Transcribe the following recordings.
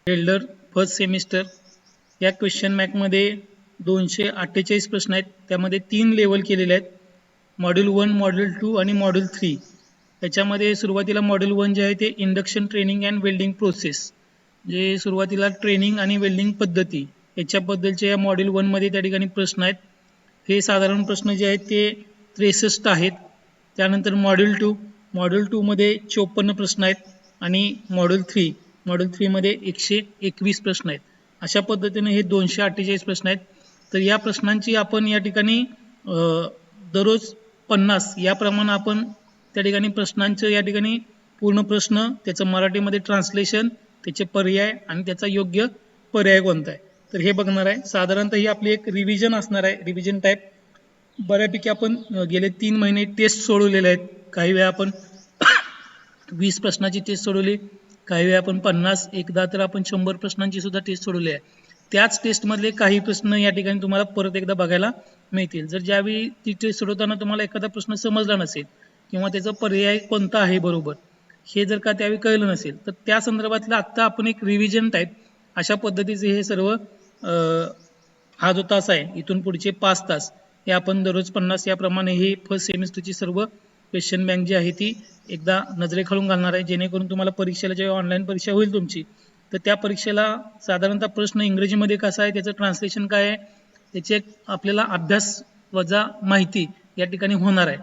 Welder first semester या question बँकमध्ये 248 प्रश्न आहेत. त्यामध्ये 3 लेवल केलेले आहेत, मॉड्यूल 1, मॉड्यूल 2 आणि मॉड्यूल 3. त्याच्यामध्ये सुरुवातीला मॉड्यूल 1 जे आहे ते induction training and welding process, जे सुरुवातीला ट्रेनिंग आणि वेल्डिंग पद्धती याच्याबद्दलचे या मॉड्यूल 1 मध्ये त्या ठिकाणी प्रश्न आहेत. हे साधारण प्रश्न जे आहेत ते 63 आहेत. त्यानंतर मॉड्यूल 2 मध्ये 54 प्रश्न आहेत आणि मॉड्यूल 3 मध्ये 121 प्रश्न आहेत. अशा पद्धतीने हे 248 प्रश्न आहेत. तर या प्रश्नांची आपण या ठिकाणी दररोज 50 याप्रमाणे आपण त्या ठिकाणी प्रश्नांचं या ठिकाणी पूर्ण प्रश्न, त्याचं मराठीमध्ये ट्रान्सलेशन, त्याचे पर्याय आणि त्याचा योग्य पर्याय कोणता आहे तर हे बघणार आहे. साधारणतः ही आपली एक रिव्हिजन असणार आहे, रिव्हिजन टाईप. बऱ्यापैकी आपण गेले 3 महिने टेस्ट सोडवलेले आहेत. काही वेळा आपण 20 प्रश्नाची टेस्ट सोडवली, काही वेळा आपण 50, एकदा तर आपण 100 प्रश्नांची सुद्धा टेस्ट सोडवली आहे. त्याच टेस्टमधले काही प्रश्न या ठिकाणी तुम्हाला परत एकदा बघायला मिळतील. जर ज्यावेळी ती टेस्ट सोडवताना तुम्हाला एखादा प्रश्न समजला नसेल किंवा त्याचा पर्याय कोणता आहे बरोबर हे जर का त्यावेळी कळलं नसेल तर त्या संदर्भातलं आत्ता आपण एक रिव्हिजन टाईप अशा पद्धतीचे हे सर्व हा जो तास आहे इथून पुढचे 5 तास हे आपण दररोज 50 याप्रमाणे ही फर्स्ट सेमिस्टरची सर्व क्वेश्चन बँक जी आहे ती एकदा नजरेखालून घालणार आहे, जेणेकरून तुम्हाला परीक्षेला जेव्हा ऑनलाईन परीक्षा होईल तुमची तर त्या परीक्षेला साधारणतः प्रश्न इंग्रजीमध्ये कसा आहे, त्याचं ट्रान्सलेशन काय आहे, त्याचे आपल्याला अभ्यास वजा माहिती या ठिकाणी होणार आहे.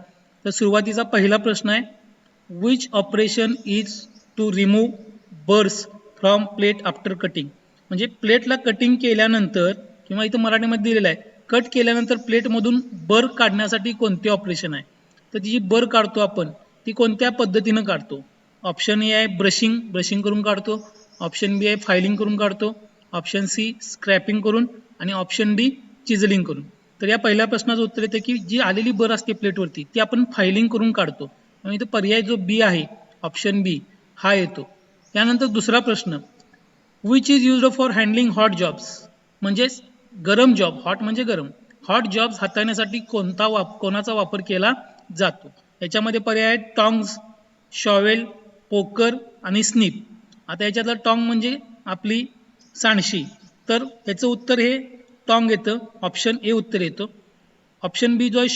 तर सुरुवातीचा पहिला प्रश्न आहे, which operation is to remove burrs from plate after cutting. म्हणजे प्लेटला कटिंग केल्यानंतर किंवा इथं मराठीमध्ये दिलेलं आहे कट केल्यानंतर प्लेटमधून बर काढण्यासाठी कोणते ऑपरेशन आहे. तर ती जी बर काढतो आपण ती कोणत्या पद्धतीनं काढतो. ऑप्शन ए आहे ब्रशिंग करून काढतो, ऑप्शन बी आहे फायलिंग करून काढतो, ऑप्शन सी स्क्रॅपिंग करून आणि ऑप्शन डी चिझलिंग करून. तर या पहिल्या प्रश्नाचं उत्तर येतं की जी आलेली बर असते प्लेटवरती ती आपण फायलिंग करून काढतो. आणि इथं पर्याय जो बी आहे ऑप्शन बी हा येतो. त्यानंतर दुसरा प्रश्न, which is used for handling hot jobs. म्हणजे गरम जॉब, हॉट म्हणजे गरम, हॉट जॉब्स हाताळण्यासाठी कोणाचा वापर केला जातो. याच्यामध्ये पर्याय आहेत टॉंग्स, शॉवेल, पोकर आणि स्निप. आता याच्यातलं टॉंग म्हणजे आपली सांडशी, तर याचं उत्तर हे टॉंग येतं, ऑप्शन ए उत्तर येतं. ऑप्शन बी जो आहे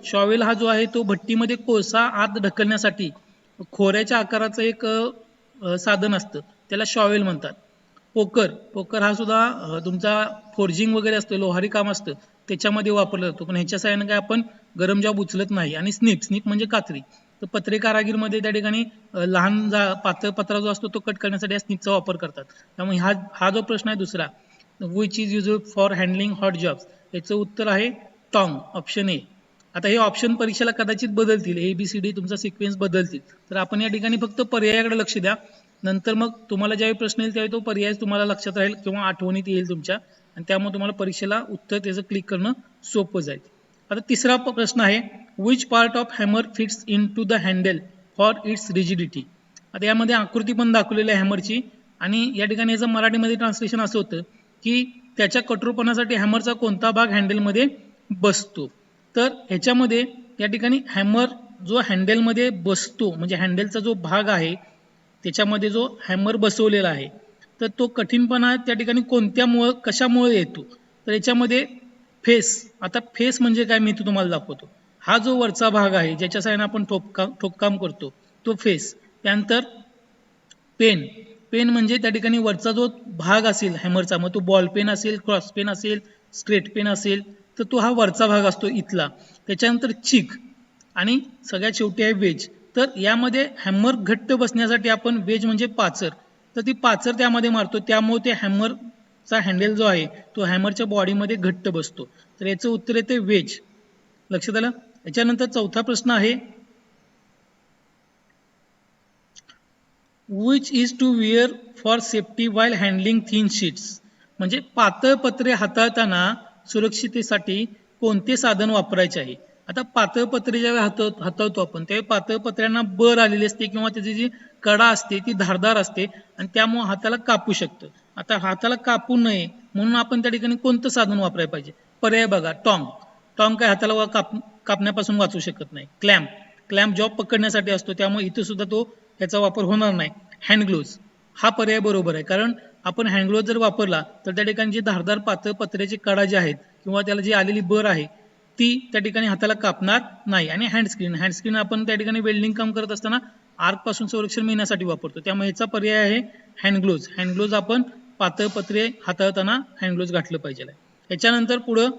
शॉवेल हा जो आहे तो भट्टीमध्ये कोळसा आत ढकलण्यासाठी खोऱ्याच्या आकाराचं एक साधन असतं, त्याला शॉवेल म्हणतात. पोकर हा सुद्धा तुमचा फोर्जिंग वगैरे असतं, लोहारी काम असतं त्याच्यामध्ये वापरला जातो, पण ह्याच्या साहाय्याने काय आपण गरम जॉब उचलत नाही. आणि स्निप म्हणजे कात्री, तर पत्रे कारागीरमध्ये त्या ठिकाणी लहान पातळ पत्रा जो असतो तो कट करण्यासाठी या स्निपचा वापर करतात. त्यामुळे हा जो प्रश्न आहे दुसरा, which is used for handling hot jobs, याचं उत्तर आहे टॉंग, ऑप्शन ए. आता हे ऑप्शन परीक्षेला कदाचित बदलतील, ABCD तुमचा सिक्वेन्स बदलतील, तर आपण या ठिकाणी फक्त पर्यायाकडे लक्ष द्या. नंतर मग तुम्हाला ज्यावेळी प्रश्न येईल त्यावेळी तो पर्याय तुम्हाला लक्षात राहील किंवा आठवणीत येईल तुमच्या, आणि त्यामुळे तुम्हाला परीक्षेला उत्तर त्याचं क्लिक करणं सोपं जाईल. आता तिसरा प्रश्न आहे, which part of hammer fits into the handle for its rigidity. आता यामध्ये आकृती पण दाखवलेली आहे हॅमरची, आणि या ठिकाणी याचं मराठीमध्ये ट्रान्सलेशन असं होतं की त्याच्या कठोरपणासाठी हॅमरचा कोणता भाग हँडलमध्ये बसतो. तर ह्याच्यामध्ये या ठिकाणी हॅमर जो हँडलमध्ये बसतो म्हणजे हँडलचा जो भाग आहे त्याच्यामध्ये जो हॅमर बसवलेला आहे तर तो कठीणपणा त्या ठिकाणी कशामुळे येतो. तर याच्यामध्ये फेस, आता फेस म्हणजे काय मी तुम्हाला दाखवतो. हा जो वरचा भाग आहे ज्याच्या साहाय्याने आपण ठोककाम करतो तो फेस. त्यानंतर पेन म्हणजे त्या ठिकाणी वरचा जो भाग असेल हॅमरचा, मग तो बॉल पेन असेल, क्रॉस पेन असेल, स्ट्रेट पेन असेल, तर तो हा वरचा भाग असतो इथला. त्याच्यानंतर चिक आणि सगळ्यात शेवटी आहे वेज. तर यामध्ये हॅमर घट्ट बसण्यासाठी आपण वेज म्हणजे पाचर, तर ती पाचर त्यामध्ये मारतो, त्यामुळे ते हॅमरचा हँडल जो आहे तो हॅमरच्या बॉडीमध्ये घट्ट बसतो. तर याचं उत्तर येते वेज. लक्षात आलं. याच्यानंतर चौथा प्रश्न आहे, which is to wear for safety while handling thin sheets. म्हणजे पातळ पत्रे हाताळताना सुरक्षितेसाठी कोणते साधन वापरायचे आहे. आता पातळ पत्रे ज्यावेळी हाताळतो आपण त्यावेळी पातळ पत्र्यांना बर आलेली असते किंवा त्याची जी कडा असते ती धारदार असते आणि त्यामुळे हाताला कापू शकतं. आता हाताला कापू नये म्हणून आपण त्या ठिकाणी कोणतं साधन वापरायला पाहिजे. पर्याय बघा, टॉंग काय हाताला कापण्यापासून वाचू शकत नाही. क्लॅम्प जॉब पकडण्यासाठी असतो त्यामुळे इथे सुद्धा तो याचा वापर होणार नाही. हँड ग्लोव्ज हा पर्याय बरोबर आहे, कारण आपण हँड ग्लोव्ह जर वापरला तर त्या ठिकाणी जी धारदार पातळ पत्र्याची कडा जी आहेत किंवा त्याला जी आलेली बर आहे ती त्या ठिकाणी हाताला कापणार नाही. आणि हँडस्क्रीन आपण त्या ठिकाणी वेल्डिंग काम करत असताना आर्क पासून संरक्षण मिळण्यासाठी वापरतो, त्यामुळे याचा पर्याय आहे हँड ग्लोव्ज आपण पातळ पत्रे हाताळताना हँड ग्लोव्ज घातलं पाहिजे. याच्यानंतर पुढं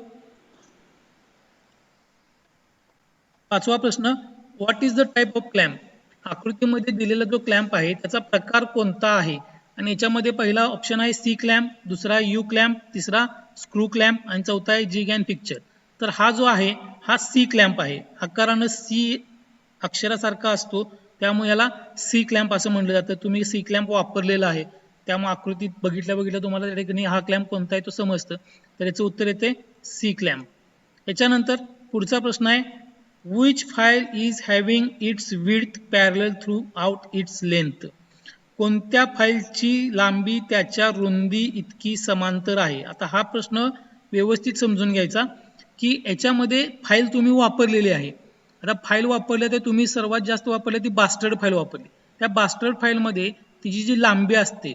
5वा प्रश्न, what is the type of clamp. आकृतीमध्ये दिलेला जो क्लॅम्प आहे त्याचा प्रकार कोणता आहे, आणि याच्यामध्ये पहिला ऑप्शन आहे सी क्लॅम्प, दुसरा यू क्लॅम्प, तिसरा स्क्रू क्लॅम्प आणि चौथा आहे जिग अँड फिक्चर. तर हा जो आहे हा सी क्लॅम्प आहे. आकारानं सी अक्षरासारखा असतो त्यामुळे याला सी क्लॅम्प असं म्हटलं जातं. तुम्ही सी क्लॅम्प वापरलेला आहे त्यामुळे आकृतीत बघितल्या तुम्हाला त्या ठिकाणी हा क्लॅम्प कोणता आहे तो समजतं. तर याचं उत्तर येते सी क्लॅम्प. याच्यानंतर पुढचा प्रश्न आहे, which file is having its width parallel throughout its length. कोणत्या फाईलची लांबी त्याच्या रुंदी इतकी समांतर आहे. आता हा प्रश्न व्यवस्थित समजून घ्यायचा की याच्यामध्ये फाईल तुम्ही वापरलेली आहे. आता फाईल वापरल्या तर तुम्ही सर्वात जास्त वापरली ती बास्टर्ड फाईल वापरली. त्या बास्टर्ड फाईलमध्ये तिची जी लांबी असते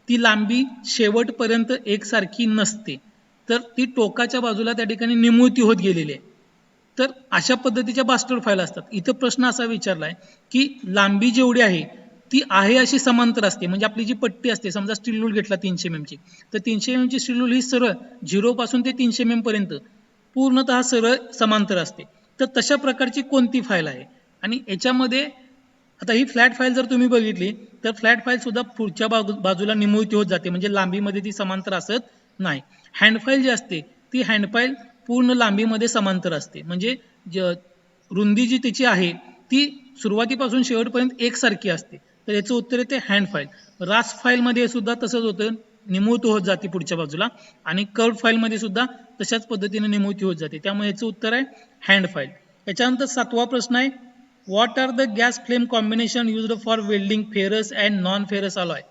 ती लांबी शेवटपर्यंत एकसारखी नसते, तर ती टोकाच्या बाजूला त्या ठिकाणी निमुळती होत गेलेली आहे. तर अशा पद्धतीच्या बास्टर्ड फाईल असतात. इथं प्रश्न असा विचारलाय की लांबी जेवढी आहे ती आहे अशी समांतर असते. म्हणजे आपली जी पट्टी असते, समजा स्टील रूल घेतला 300 mm ची, तर 300 mm ची स्टील रूल ही सरळ 0 पासून ते 300 mm पर्यंत पूर्णतः सरळ समांतर असते. तर तशा प्रकारची कोणती फाईल आहे. आणि याच्यामध्ये आता ही फ्लॅट फाईल जर तुम्ही बघितली तर फ्लॅट फाईल सुद्धा पुढच्या बाजूला निमुळती होत जाते, म्हणजे लांबीमध्ये ती समांतर असत नाही. हँड फाईल जी असते ती हँड फाईल पूर्ण लांबीमध्ये समांतर असते, म्हणजे रुंदी जी तिची आहे ती सुरुवातीपासून शेवटपर्यंत एकसारखी असते. तर याचं उत्तर येते हँड फाईल. रास फाईलमध्ये सुद्धा तसंच होतं, निमुळती होत जाते पुढच्या बाजूला, आणि कर्व फाईलमध्ये सुद्धा तशाच पद्धतीने निमुळती होत जाते, त्यामुळे याचं उत्तर आहे हँड फाईल. याच्यानंतर 7वा प्रश्न आहे, what are the gas flame combination used for welding ferrous and non ferrous alloy.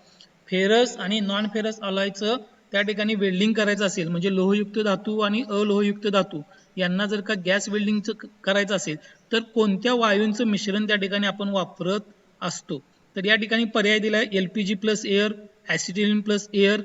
Ferrous आणि नॉन फेरस अलॉयचं त्या ठिकाणी वेल्डिंग करायचं असेल, म्हणजे लोहयुक्त धातू आणि अलोहयुक्त धातू यांना जर का गॅस वेल्डिंगचं करायचं असेल तर कोणत्या वायूंचं मिश्रण त्या ठिकाणी आपण वापरत असतो. तर या ठिकाणी पर्याय दिलाय LPG plus air, acetylene plus air,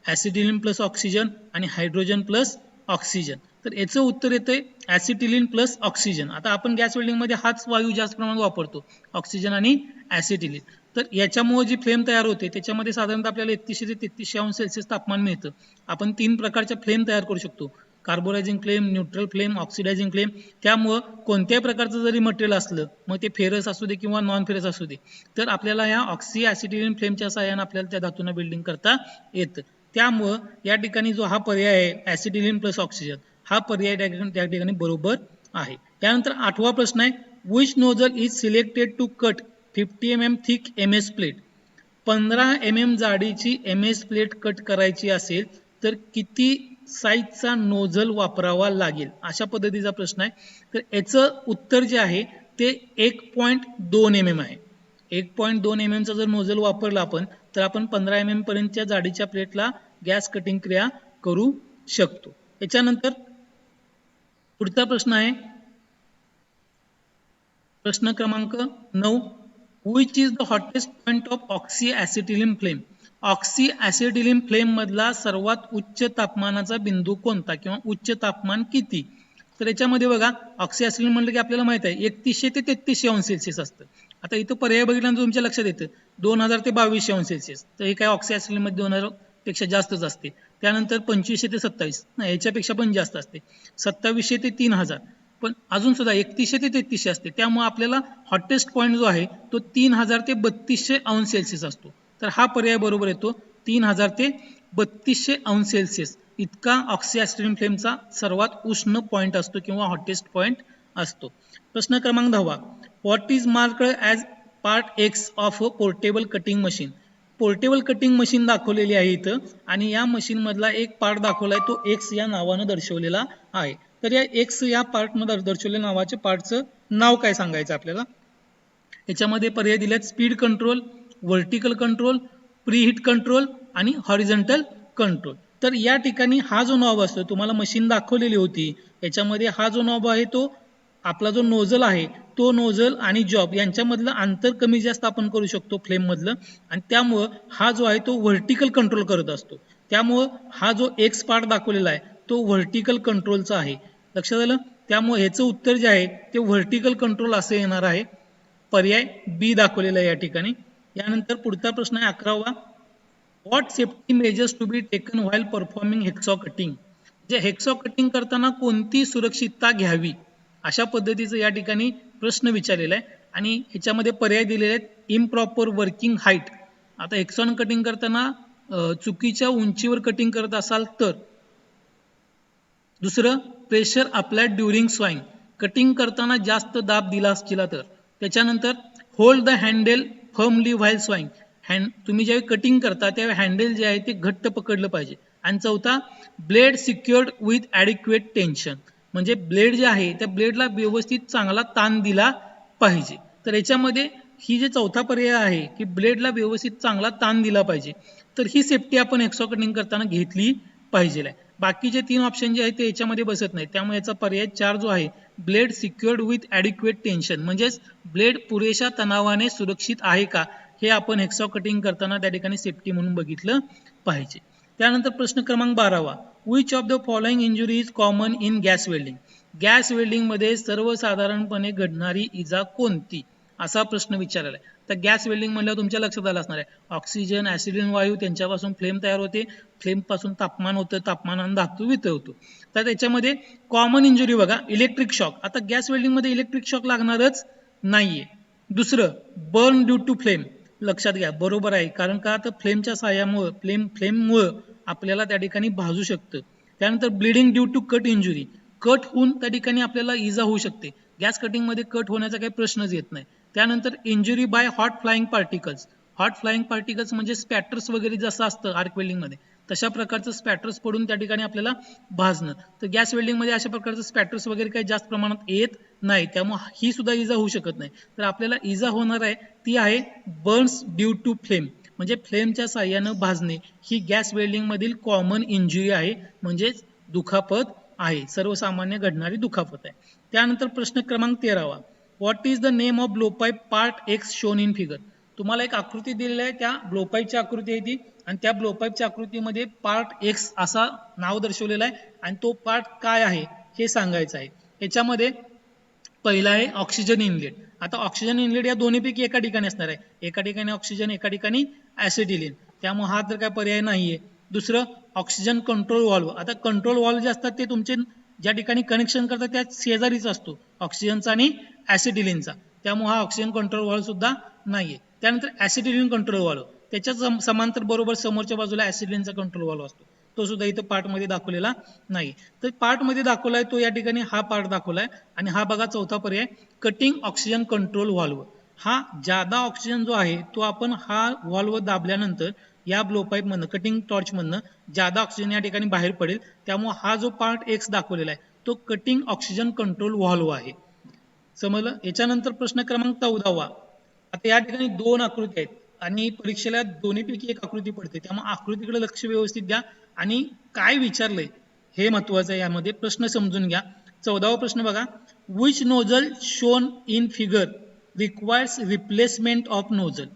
acetylene plus oxygen आणि हायड्रोजन प्लस ऑक्सिजन. तर याचं उत्तर येतंय ऍसिटिलीन प्लस ऑक्सिजन. आता आपण गॅस वेल्डिंग मध्ये हाच वायू जास्त प्रमाणात वापरतो, ऑक्सिजन आणि ऍसिटिलीन. तर याच्यामुळे जी फ्लेम तयार होते त्याच्यामध्ये साधारणतः आपल्याला 3100 ते 3300 अंश सेल्सिअस तापमान मिळतं. आपण 3 प्रकारच्या फ्लेम तयार करू शकतो, carburising flame, neutral flame, oxidising flame. त्यामुळं कोणत्याही प्रकारचं जरी मटेरियल असलं, मग ते फेरस असू दे किंवा नॉन फेरस असू दे, तर आपल्याला ह्या ऑक्सी ऍसिटिलीन फ्लेमच्या सहाय्याने आपल्याला त्या धातूंना बिल्डिंग करता येतं. त्यामुळं या ठिकाणी जो हा पर्याय आहे ऍसिटिलीन प्लस ऑक्सिजन, हा पर्याय त्या ठिकाणी बरोबर आहे. त्यानंतर 8वा प्रश्न आहे, which nozzle is selected to cut 50 mm thick MS plate. 15 mm जाडीची MS प्लेट कट करायची असेल तर किती साईजचा नोझल वापरावा लागेल, अशा पद्धतीचा प्रश्न आहे. तर याचं उत्तर जे आहे ते 1.2 mm आहे. 1.2 mm चा जर नोझल वापरला आपण तर आपण 15 mm पर्यंतच्या जाडीच्या प्लेटला गॅस कटिंग क्रिया करू शकतो. याच्यानंतर पुढचा प्रश्न आहे प्रश्न क्रमांक 9, which is the hottest point of oxyacetylene flame. Oxyacetylene flame मधला सर्वात उच्च तापमानाचा बिंदू कोणता किंवा उच्च तापमान किती. तर याच्यामध्ये बघा, ऑक्सीऍसिटिलीन म्हटलं की आपल्याला माहित आहे 3100 ते 3300 अंश सेल्सिअस असतं. आता इथं पर्याय बघितल्यानंतर तुमच्या लक्षात येतं 2000 ते 2200 अंश सेल्सिअस. तर हे काय ऑक्सीऍसिटिलीन मध्ये 2000 पेक्षा जास्तच असते. त्यानंतर 2500 ते 27, नाही याच्यापेक्षा पण जास्त असते, 2700 ते 3000, पण अजून सुद्धा 3100 ते 3300 असते. त्यामुळे आपल्याला हॉटेस्ट पॉईंट जो आहे तो 3000 ते 3200 अंश सेल्सिअस असतो. तर हा पर्याय बरोबर येतो, 3000 ते 3200 अंश सेल्सिअस इतका ऑक्सीऍसिटिलीन फ्लेमचा सर्वात उष्ण पॉईंट असतो किंवा हॉटेस्ट पॉईंट असतो. प्रश्न क्रमांक 10, what is marked as part X of a portable cutting machine. Portable cutting machine दाखवलेली आहे इथं, आणि या मशीन मधला एक पार्ट दाखवलाय तो X या नावानं दर्शवलेला आहे. तर या X या पार्ट मध्ये दर्शवलेल्या नावाच्या पार्टचं नाव काय सांगायचं आपल्याला. याच्यामध्ये पर्याय दिलेत speed control, vertical control, preheat control आणि हॉरिझॉन्टल कंट्रोल. तर या ठिकाणी हा जो नॉब असतो, तुम्हाला मशीन दाखवलेली होती याच्यामध्ये हा जो नॉब आहे तो आपला जो नोझल आहे तो नोझल आणि जॉब यांच्यामधलं अंतर कमी जास्त आपण करू शकतो फ्लेम मधलं, आणि त्यामुळं हा जो आहे तो व्हर्टिकल कंट्रोल करत असतो. त्यामुळं हा जो एक्स पार्ट दाखवलेला आहे तो व्हर्टिकल कंट्रोलचा आहे. लक्षात आलं? त्यामुळे ह्याचं उत्तर जे आहे ते व्हर्टिकल कंट्रोल असं येणार आहे. पर्याय बी दाखवलेला आहे या ठिकाणी. यानंतर पुढचा प्रश्न आहे 11वा. What safety measures to be taken while performing hacksaw cutting. जे हेक्सॉ कटिंग करताना कोणती सुरक्षितता घ्यावी, अशा पद्धतीचं या ठिकाणी प्रश्न विचारलेला आहे. आणि ह्याच्यामध्ये पर्याय दिलेले आहेत. Improper working height. आता हेक्सॉन कटिंग करताना चुकीच्या उंचीवर कटिंग करत असाल तर. दुसरं, pressure applied during sawing. Cutting करताना जास्त दाब दिला असला तर. त्याच्यानंतर hold the handle firmly while sawing. तुम्ही ज्यावेळी कटिंग करता त्यावेळी हँडल जे आहे ते घट्ट पकडलं पाहिजे. आणि चौथा, blade secured with adequate tension. म्हणजे ब्लेड जे आहे त्या ब्लेडला व्यवस्थित चांगला ताण दिला पाहिजे. तर याच्यामध्ये ही जे चौथा पर्याय आहे की ब्लेडला व्यवस्थित चांगला ताण दिला पाहिजे, तर ही सेफ्टी आपण हेक्सॉ कटिंग करताना घेतली पाहिजे. बाकीचे 3 ऑप्शन जे आहेत ते याच्यामध्ये बसत नाही. त्यामुळे याचा पर्याय 4 जो आहे, blade secured with adequate tension, म्हणजेच ब्लेड पुरेशा तणावाने सुरक्षित आहे का, हे आपण हेक्सॉ कटिंग करताना त्या ठिकाणी सेफ्टी म्हणून बघितलं पाहिजे. त्यानंतर प्रश्न क्रमांक 12वा. Which of the following injury is common in gas welding. Gas welding मध्ये सर्वसाधारणपणे घडणारी इजा कोणती, असा प्रश्न विचारलेला आहे. तर गॅस वेल्डिंग म्हणल्यावर तुमच्या लक्षात आलं असणार आहे, ऑक्सिजन ऍसिडिन वायू त्यांच्यापासून फ्लेम तयार होते, फ्लेम पासून तापमान होतं, तापमानाने धातू वितळतो. तर त्याच्यामध्ये कॉमन इंजुरी बघा, इलेक्ट्रिक शॉक. आता गॅस वेल्डिंग मध्ये इलेक्ट्रिक शॉक लागणारच नाहीये. दुसरं, बर्न ड्यू टू फ्लेम. लक्षात घ्या, बरोबर आहे, कारण का तर फ्लेमच्या साह्यामुळे फ्लेममुळे आपल्याला त्या ठिकाणी भाजू शकतं. त्यानंतर bleeding due to cut injury. Cut होऊन त्या ठिकाणी आपल्याला इजा होऊ शकते. गॅस कटिंग मध्ये कट होण्याचा काही प्रश्नच येत नाही. त्यानंतर injury by hot flying particles. Hot flying particles म्हणजे स्पॅटर्स वगैरे जसं असतं आर्क वेल्डिंग मध्ये, तशा प्रकारचं स्पॅटर्स पडून त्या ठिकाणी आपल्याला भाजणं. तर गॅस वेल्डिंग मध्ये अशा प्रकारचं स्पॅटर्स वगैरे काही जास्त प्रमाणात येत नाही, त्यामुळे ही सुद्धा इजा होऊ शकत नाही. तर आपल्याला इजा होणार आहे ती आहे बर्न्स ड्यू टू फ्लेम, म्हणजे फ्लेमच्या साह्यानं भाजणे. ही गॅस वेल्डिंग मधील कॉमन इंजुरी आहे, म्हणजेच दुखापत आहे, सर्वसामान्य घडणारी दुखापत आहे. त्यानंतर प्रश्न क्रमांक 13वा. What is the name of blowpipe part x shown in figure. तुम्हाला एक आकृती दिलेली आहे, त्या ब्लोपाईपची आकृती आहे ती, आणि त्या ब्लोपाईपच्या आकृतीमध्ये पार्ट एक्स असा नाव दर्शवलेलं आहे, आणि तो पार्ट काय आहे हे सांगायचं आहे. याच्यामध्ये पहिला आहे ऑक्सिजन इनलेट. आता ऑक्सिजन इनलेट या दोन्हीपैकी एका ठिकाणी असणार आहे, एका ठिकाणी ऑक्सिजन, एका ठिकाणी ऍसिटिलीन, त्यामुळे हा तर काय पर्याय नाहीये. दुसरं, ऑक्सिजन कंट्रोल व्हॉल्व. आता कंट्रोल व्हॉल्व जे असतात ते तुमचे ज्या ठिकाणी कनेक्शन करतात त्या शेजारीच असतो ऑक्सिजनचा आणि ऍसिटिलीनचा, त्यामुळे हा ऑक्सिजन कंट्रोल व्हॉल्व सुद्धा नाहीये. त्यानंतर ऍसिटिलीन कंट्रोल व्हॉल्व, त्याच्या समांतर बरोबर समोरच्या बाजूला ऍसिटिलीनचा कंट्रोल व्हॉल्व असतो, तो सुद्धा इथं पार्ट मध्ये दाखवलेला नाही. तर पार्ट मध्ये दाखवलाय तो या ठिकाणी हा पार्ट दाखवलाय. आणि हा बघा चौथा पर्याय, कटिंग ऑक्सिजन कंट्रोल व्हॉल्व. हा जादा ऑक्सिजन जो आहे तो आपण हा व्हॉल्व दाबल्यानंतर या ब्लोपाईप मधनं, कटिंग टॉर्च मधनं जादा ऑक्सिजन या ठिकाणी बाहेर पडेल, त्यामुळे हा जो पार्ट एक्स दाखवलेला आहे तो कटिंग ऑक्सिजन कंट्रोल व्हॉल्व आहे. समजलं? याच्यानंतर प्रश्न क्रमांक 14वा. आता या ठिकाणी 2 आकृती आहेत आणि परीक्षेला दोन्हीपैकी एक आकृती पडते, त्यामुळे आकृतीकडे लक्ष व्यवस्थित द्या आणि काय विचारलंय हे महत्वाचं आहे. यामध्ये प्रश्न समजून घ्या. 14वा प्रश्न बघा, which nozzle shown in figure requires replacement of nozzle.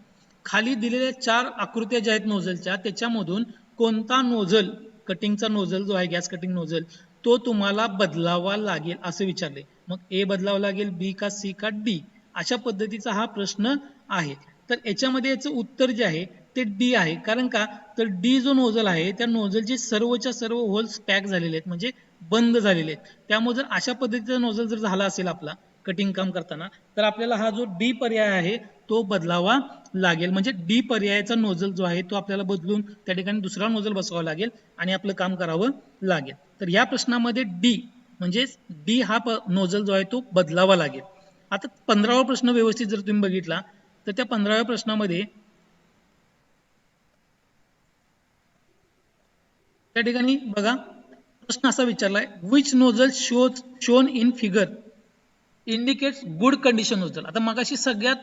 खाली दिलेल्या 4 आकृत्या ज्या आहेत नोझलच्या, त्याच्यामधून कोणता नोझल, कटिंगचा नोझल जो आहे गॅस कटिंग नोझल, तो तुम्हाला बदलावा लागेल असं विचारले. मग ए बदलावा लागेल, बी का सी का डी, अशा पद्धतीचा हा प्रश्न आहे. तर याच्यामध्ये याचं उत्तर जे आहे ते डी आहे. कारण का तर डी जो नोझल आहे त्या नोझलचे सर्वच्या सर्व होल्स पॅक झालेले आहेत, म्हणजे बंद झालेले आहेत. त्यामुळे जर अशा पद्धतीचा नोझल जर झाला असेल आपला कटिंग काम करताना, तर आपल्याला हा जो डी पर्याय आहे तो बदलावा लागेल. म्हणजे डी पर्यायाचा नोझल जो आहे तो आपल्याला बदलून त्या ठिकाणी दुसरा नोझल बसवावा लागेल आणि आपलं काम करावं लागेल. तर या प्रश्नामध्ये डी म्हणजे डी हा नोझल जो आहे तो बदलावा लागेल. आता 15वा प्रश्न व्यवस्थित जर तुम्ही बघितला तर त्या 15व्या प्रश्नामध्ये त्या ठिकाणी बघा प्रश्न असा विचारलाय, which nozzle shown in figure indicates good condition nozzle. आता मगाशी सगळ्यात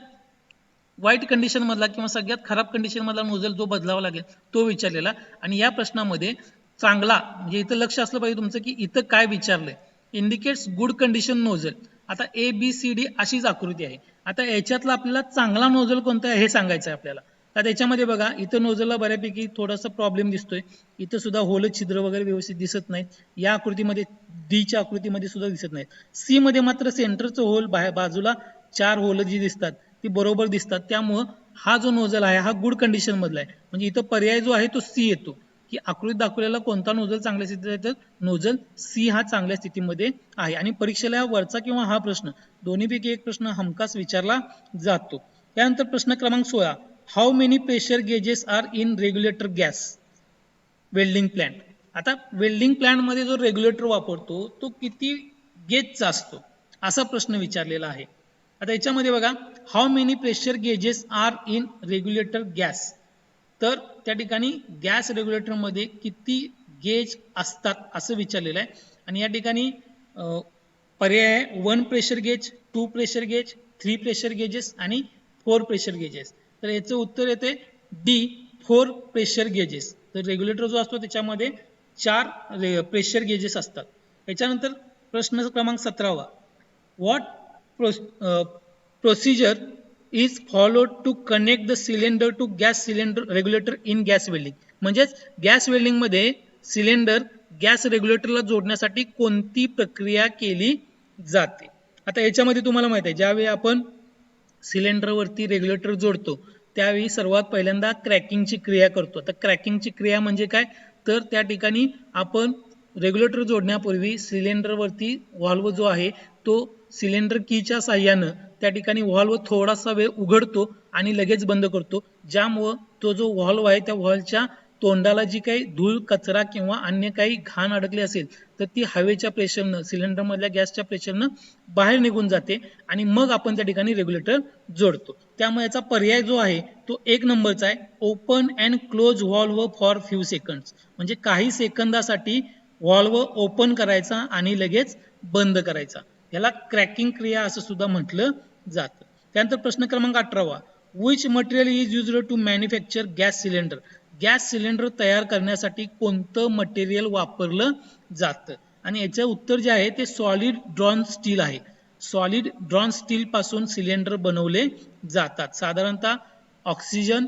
वाईट कंडिशन मधला किंवा सगळ्यात खराब कंडिशन मधला नोझल जो बदलावा लागेल तो विचारलेला, आणि या प्रश्नामध्ये चांगला म्हणजे इथं लक्ष असलं पाहिजे तुमचं की इथं काय विचारलंय. इंडिकेट्स गुड कंडिशन नोझल, आता ABCD अशीच आकृती आहे. आता याच्यातला आपल्याला चांगला नोझल कोणता आहे हे सांगायचं आहे आपल्याला. तर त्याच्यामध्ये बघा इथं नोझलला बऱ्यापैकी थोडासा प्रॉब्लेम दिसतोय. इथं सुद्धा होल छिद्र वगैरे व्यवस्थित दिसत नाहीत. या आकृतीमध्ये डीच्या आकृतीमध्ये सुद्धा दिसत नाहीत. सी मध्ये मात्र सेंटरचं होल बाजूला 4 होल जी दिसतात ती बरोबर दिसतात. त्यामुळं हा जो नोझल आहे हा गुड कंडिशन मधला आहे. म्हणजे इथं पर्याय जो आहे तो सी येतो की आकृतीत दाखवलेला कोणता नोझल चांगल्या स्थितीत आहे, तर नोझल सी हा चांगल्या स्थितीमध्ये आहे. आणि परीक्षेला वरचा किंवा हा प्रश्न दोन्हीपैकी एक प्रश्न हमखास विचारला जातो. त्यानंतर प्रश्न क्रमांक 16, how many pressure gauges are in regulator gas welding plant. आता वेल्डिंग प्लांट मध्ये जो रेग्युलेटर वापरतो तो किती गेजचा असतो असा प्रश्न विचारलेला आहे. आता याच्यामध्ये बघा how many pressure gauges are in regulator gas, तर त्या ठिकाणी गॅस रेग्युलेटर मध्ये किती गेज असतात असं विचारलेलं आहे. आणि या ठिकाणी पर्याय आहे 1 pressure gauge, 2 pressure gauge, 3 pressure gauges आणि 4 प्रेशर गेजेस. तर याचं उत्तर येते डी 4 प्रेशर गेजेस. तर रेग्युलेटर जो असतो त्याच्यामध्ये 4 प्रेशर गेजेस असतात. याच्यानंतर प्रश्न क्रमांक 17, what procedure is followed to connect the cylinder to gas cylinder regulator in gas welding. म्हणजेच गॅस वेल्डिंग मध्ये सिलेंडर गॅस रेग्युलेटरला जोडण्यासाठी कोणती प्रक्रिया केली जाते. आता याच्यामध्ये तुम्हाला माहित आहे ज्यावेळी आपण सिलेंडरवरती रेग्युलेटर जोडतो त्यावेळी सर्वात पहिल्यांदा क्रॅकिंगची क्रिया करतो. तर क्रॅकिंगची क्रिया म्हणजे काय, तर त्या ठिकाणी आपण रेग्युलेटर जोडण्यापूर्वी सिलेंडरवरती व्हॉल्व जो आहे तो सिलेंडर कीच्या साह्यानं त्या ठिकाणी व्हॉल्व थोडासा वेळ उघडतो आणि लगेच बंद करतो. ज्यामुळं तो जो व्हॉल्व आहे त्या व्हॉल्वच्या तोंडाला जी काही धूळ कचरा किंवा अन्य काही घाण अडकली असेल तर ती हवेच्या प्रेशरनं सिलेंडर मधल्या गॅसच्या प्रेशरनं बाहेर निघून जाते आणि मग आपण त्या ठिकाणी रेग्युलेटर जोडतो. त्यामुळे याचा पर्याय जो आहे तो 1 नंबरचा आहे, open and close valve for few seconds. म्हणजे काही सेकंदासाठी व्हॉल्व ओपन करायचा आणि लगेच बंद करायचा. याला क्रॅकिंग क्रिया असं सुद्धा म्हटलं जातं. त्यानंतर प्रश्न क्रमांक 18, which material is used to manufacture gas cylinder. Gas cylinder तयार करण्यासाठी कोणतं मटेरियल वापरलं जातं. आणि याचं उत्तर जे आहे ते सॉलिड ड्रॉन स्टील आहे. सॉलिड ड्रॉन स्टील पासून सिलेंडर बनवले जातात. साधारणतः ऑक्सिजन,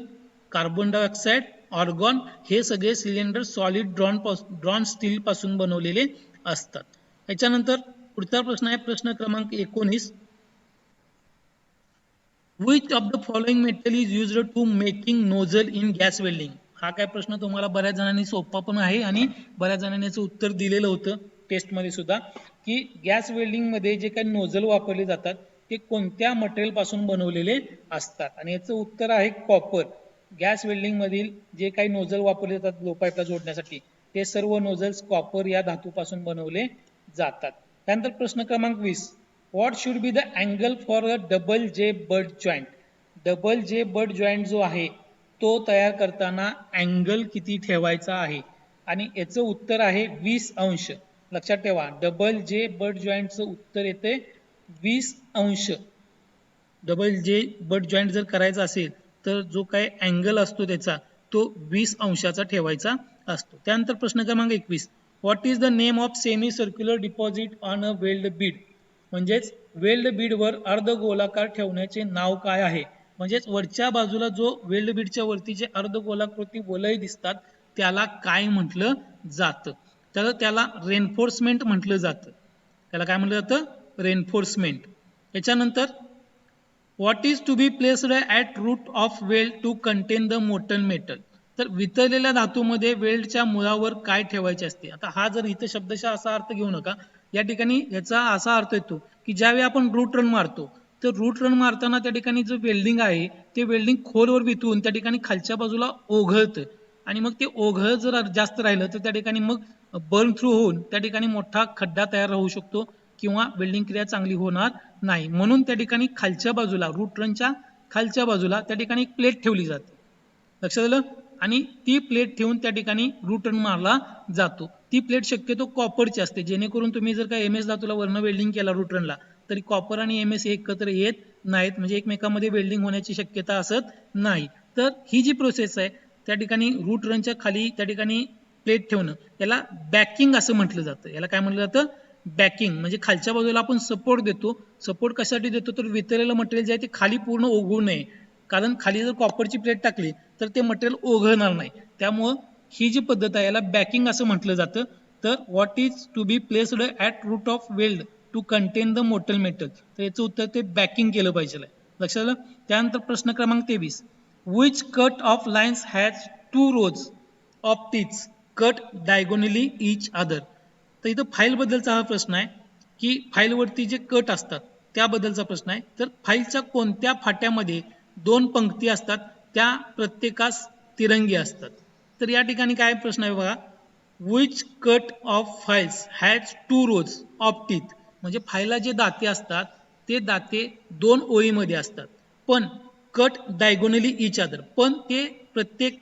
कार्बन डायऑक्साईड, ऑर्गॉन हे सगळे सिलेंडर सॉलिड ड्रॉन स्टील पासून बनवलेले असतात. याच्यानंतर पुढचा प्रश्न आहे प्रश्न क्रमांक 19, which of the following metal is used to making nozzle in gas welding. हा काय प्रश्न तुम्हाला बऱ्याच जणांनी सोपा पण आहे आणि बऱ्याच जणांनी याचं उत्तर दिलेलं होतं टेस्ट मध्ये सुद्धा, की गॅस वेल्डिंग मध्ये जे काही नोझल वापरले जातात ते कोणत्या मटेरियल पासून बनवलेले असतात. आणि याचं उत्तर आहे कॉपर. गॅस वेल्डिंग मधील जे काही नोझल वापरले जातात लो पाईपला जोडण्यासाठी ते सर्व नोझल्स कॉपर या धातूपासून बनवले जातात. त्यानंतर प्रश्न क्रमांक 20, what should be the angle for a double जे बट जॉईंट. डबल जे बट जॉईंट जो आहे तो तयार करताना अँगल किती ठेवायचा आहे. आणि याचं उत्तर आहे 20 अंश. लक्षात ठेवा डबल जे बट जॉईंटचं उत्तर येते 20 अंश. डबल जे बट जॉईंट जर करायचा असेल तर जो काही अँगल असतो त्याचा तो 20 अंशाचा ठेवायचा असतो. त्यानंतर प्रश्न क्रमांक 21, what is the name of semi circular deposit on a weld Beed. म्हणजेच वेल्ड बीडवर अर्धगोलाकार ठेवण्याचे नाव काय आहे. म्हणजेच वरच्या बाजूला जो वेल्ड बीडच्या वरती जे अर्धगोलाकृती वलय दिसतात त्याला काय म्हटलं जातं, तर त्याला रेनफोर्समेंट म्हटलं जातं. त्याला काय म्हटलं जातं, रेनफोर्समेंट. याच्यानंतर what is to be placed at root of weld to contain the molten metal. तर वितळलेल्या धातूमध्ये वेल्डच्या मुळावर काय ठेवायचे असते. आता हा जर इथं शब्दशः असा अर्थ घेऊ नका, या ठिकाणी याचा असा अर्थ येतो की ज्यावेळी आपण रूट रन मारतो तर रूट रन मारताना त्या ठिकाणी जो वेल्डिंग आहे ते वेल्डिंग खोलवर वितळून त्या ठिकाणी खालच्या बाजूला ओघळतं आणि मग ते ओघळ जर जास्त राहिलं तर त्या ठिकाणी मग बर्न थ्रू होऊन त्या ठिकाणी मोठा खड्डा तयार होऊ शकतो किंवा वेल्डिंग क्रिया चांगली होणार नाही. म्हणून त्या ठिकाणी खालच्या बाजूला रूट रनच्या खालच्या बाजूला त्या ठिकाणी एक प्लेट ठेवली जाते. लक्षात आलं. आणि ती प्लेट ठेवून त्या ठिकाणी रूट रन मारला जातो. ती प्लेट शक्यतो कॉपरची असते जेणेकरून तुम्ही जर का MS धातूला वर्ण वेल्डिंग केला रूट रनला तरी कॉपर आणि MS एकत्र येत नाहीत, म्हणजे एकमेकांमध्ये वेल्डिंग होण्याची शक्यता असत नाही. तर ही जी प्रोसेस आहे त्या ठिकाणी रूट रनच्या खाली त्या ठिकाणी प्लेट ठेवणं याला बॅकिंग असं म्हटलं जातं. याला काय म्हटलं जातं, बॅकिंग म्हणजे खालच्या बाजूला आपण सपोर्ट देतो. सपोर्ट कशासाठी देतो तर वितळलेलं मटेरियल जे आहे ते खाली पूर्ण ओघळू नये, कारण खाली जर कॉपरची प्लेट टाकली तर ते मटेरियल ओघळणार नाही. त्यामुळं ही जी पद्धत आहे याला बॅकिंग असं म्हटलं जातं. तर what is to be placed at root of weld to contain the molten metal, तर याचं उत्तर ते बॅकिंग केलं पाहिजे. लक्षात आलं. त्यानंतर प्रश्न क्रमांक 23, which cut off lines has 2 rows of teeths cut diagonally each other. तर इथं फाईल बद्दलचा हा प्रश्न आहे की फाईलवरती जे कट असतात त्याबद्दलचा प्रश्न आहे. तर फाईलच्या कोणत्या फाट्यामध्ये 2 पंक्ती असतात त्या प्रत्येकास तिरंगी असतात. तर या ठिकाणी काय प्रश्न आहे बघा, which cut off files has 2 rows of teeth, म्हणजे फाईलला जे दाते असतात ते दाते 2 ओळीमध्ये असतात, पण कट डायगोनली इच अदर, पण ते प्रत्येक